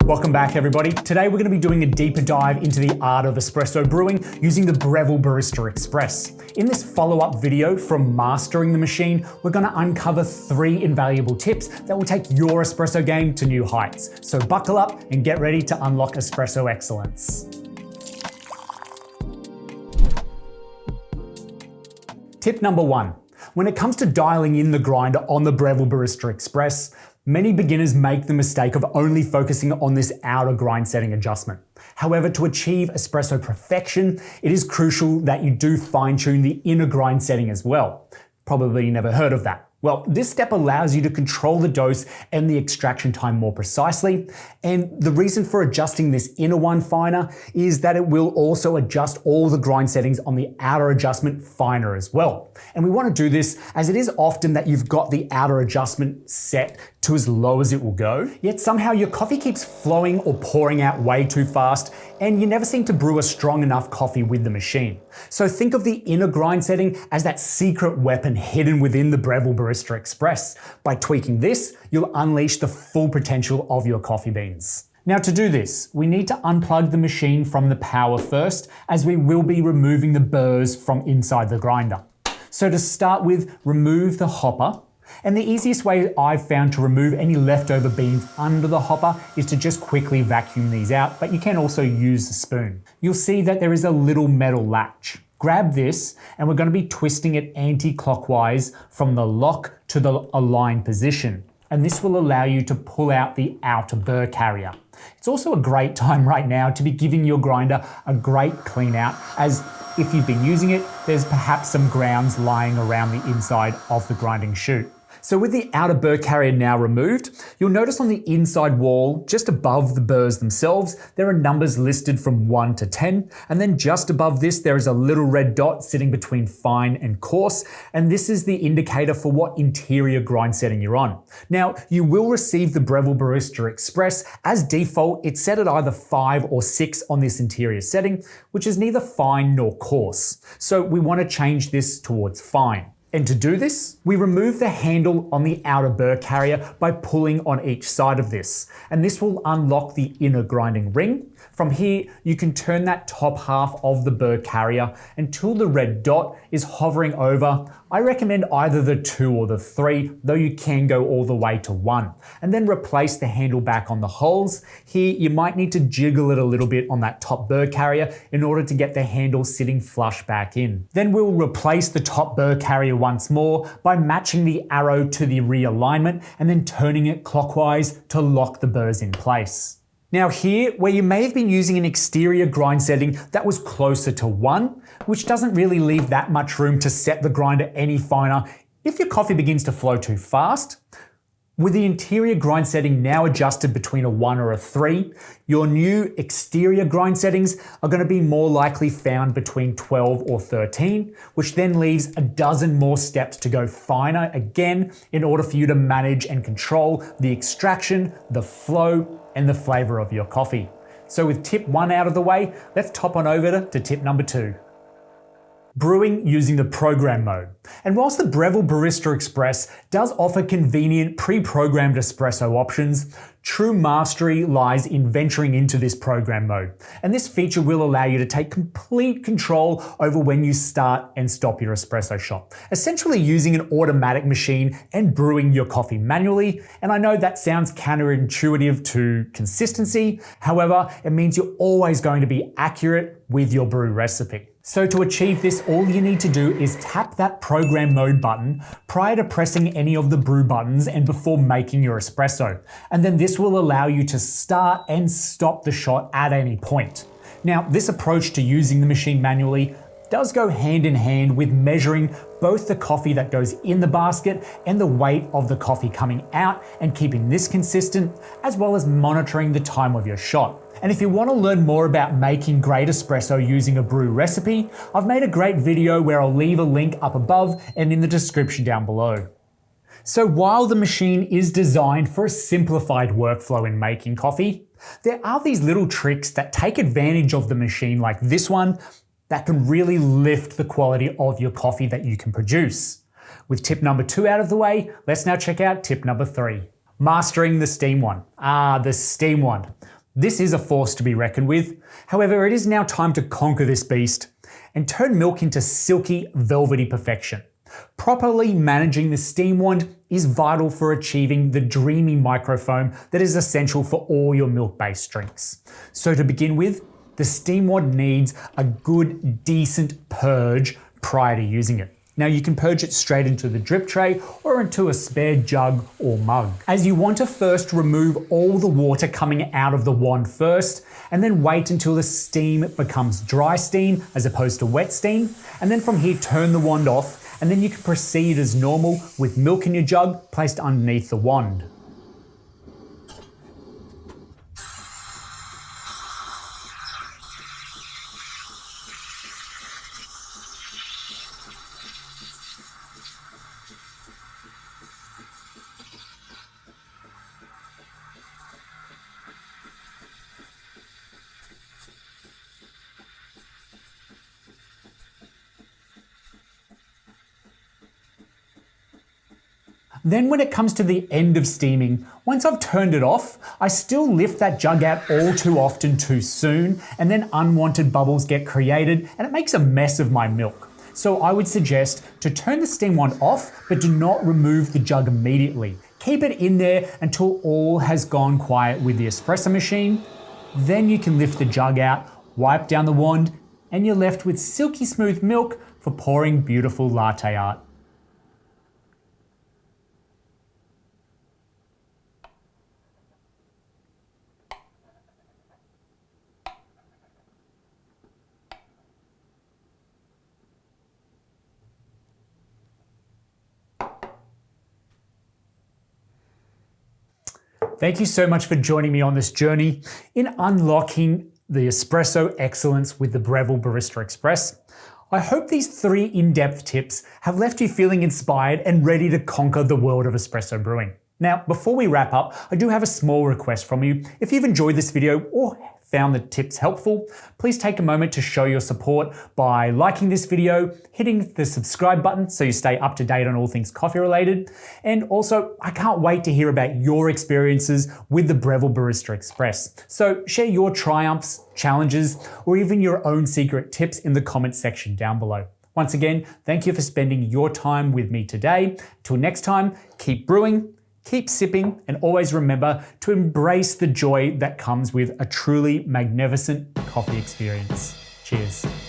Welcome back, everybody. Today we're going to be doing a deeper dive into the art of espresso brewing using the Breville Barista Express. In this follow-up video from mastering the machine, we're going to uncover 3 invaluable tips that will take your espresso game to new heights. So buckle up and get ready to unlock espresso excellence. Tip number 1. When it comes to dialing in the grinder on the Breville Barista Express, many beginners make the mistake of only focusing on this outer grind setting adjustment. However, to achieve espresso perfection, it is crucial that you do fine-tune the inner grind setting as well. Probably you never heard of that. Well, this step allows you to control the dose and the extraction time more precisely. And the reason for adjusting this inner one finer is that it will also adjust all the grind settings on the outer adjustment finer as well. And we want to do this as it is often that you've got the outer adjustment set to as low as it will go, yet somehow your coffee keeps flowing or pouring out way too fast, and you never seem to brew a strong enough coffee with the machine. So think of the inner grind setting as that secret weapon hidden within the Breville Barista Express. By tweaking this, you'll unleash the full potential of your coffee beans. Now to do this, we need to unplug the machine from the power first, as we will be removing the burrs from inside the grinder. So to start with, remove the hopper. And the easiest way I've found to remove any leftover beans under the hopper is to just quickly vacuum these out, but you can also use a spoon. You'll see that there is a little metal latch. Grab this, and we're going to be twisting it anti-clockwise from the lock to the align position. And this will allow you to pull out the outer burr carrier. It's also a great time right now to be giving your grinder a great clean out, as if you've been using it, there's perhaps some grounds lying around the inside of the grinding chute. So with the outer burr carrier now removed, you'll notice on the inside wall, just above the burrs themselves, there are numbers listed from 1 to 10. And then just above this, there is a little red dot sitting between fine and coarse. And this is the indicator for what interior grind setting you're on. Now, you will receive the Breville Barista Express. As default, it's set at either 5 or 6 on this interior setting, which is neither fine nor coarse. So we want to change this towards fine. And to do this, we remove the handle on the outer burr carrier by pulling on each side of this. And this will unlock the inner grinding ring. From here, you can turn that top half of the burr carrier until the red dot is hovering over. I recommend either the 2 or the 3, though you can go all the way to 1. And then replace the handle back on the holes. Here, you might need to jiggle it a little bit on that top burr carrier in order to get the handle sitting flush back in. Then we'll replace the top burr carrier once more by matching the arrow to the realignment and then turning it clockwise to lock the burrs in place. Now here, where you may have been using an exterior grind setting that was closer to 1, which doesn't really leave that much room to set the grinder any finer if your coffee begins to flow too fast, with the interior grind setting now adjusted between a 1 or a 3, your new exterior grind settings are going to be more likely found between 12 or 13, which then leaves a dozen more steps to go finer again in order for you to manage and control the extraction, the flow, and the flavor of your coffee. So with tip 1 out of the way, let's top on over to tip number 2. Brewing using the program mode. And whilst the Breville Barista Express does offer convenient pre-programmed espresso options, true mastery lies in venturing into this program mode. And this feature will allow you to take complete control over when you start and stop your espresso shot, essentially using an automatic machine and brewing your coffee manually. And I know that sounds counterintuitive to consistency. However, it means you're always going to be accurate with your brew recipe. So to achieve this, all you need to do is tap that program mode button prior to pressing any of the brew buttons and before making your espresso. And then this will allow you to start and stop the shot at any point. Now, this approach to using the machine manually does go hand in hand with measuring both the coffee that goes in the basket and the weight of the coffee coming out and keeping this consistent, as well as monitoring the time of your shot. And if you want to learn more about making great espresso using a brew recipe, I've made a great video where I'll leave a link up above and in the description down below. So while the machine is designed for a simplified workflow in making coffee, there are these little tricks that take advantage of the machine, like this one, that can really lift the quality of your coffee that you can produce. With tip number 2 out of the way, let's now check out tip number 3. Mastering the steam one. The steam one. This is a force to be reckoned with. However, it is now time to conquer this beast and turn milk into silky, velvety perfection. Properly managing the steam wand is vital for achieving the dreamy microfoam that is essential for all your milk-based drinks. So to begin with, the steam wand needs a good, decent purge prior to using it. Now you can purge it straight into the drip tray or into a spare jug or mug. As you want to first remove all the water coming out of the wand first, and then wait until the steam becomes dry steam as opposed to wet steam. And then from here, turn the wand off, and then you can proceed as normal with milk in your jug placed underneath the wand. Then when it comes to the end of steaming, once I've turned it off, I still lift that jug out all too often too soon, and then unwanted bubbles get created and it makes a mess of my milk. So I would suggest to turn the steam wand off, but do not remove the jug immediately. Keep it in there until all has gone quiet with the espresso machine. Then you can lift the jug out, wipe down the wand, and you're left with silky smooth milk for pouring beautiful latte art. Thank you so much for joining me on this journey in unlocking the espresso excellence with the Breville Barista Express. I hope these 3 in-depth tips have left you feeling inspired and ready to conquer the world of espresso brewing. Now, before we wrap up, I do have a small request from you. If you've enjoyed this video or found the tips helpful, please take a moment to show your support by liking this video, hitting the subscribe button so you stay up to date on all things coffee related. And also, I can't wait to hear about your experiences with the Breville Barista Express. So share your triumphs, challenges, or even your own secret tips in the comments section down below. Once again, thank you for spending your time with me today. Till next time, keep brewing, keep sipping, and always remember to embrace the joy that comes with a truly magnificent coffee experience. Cheers.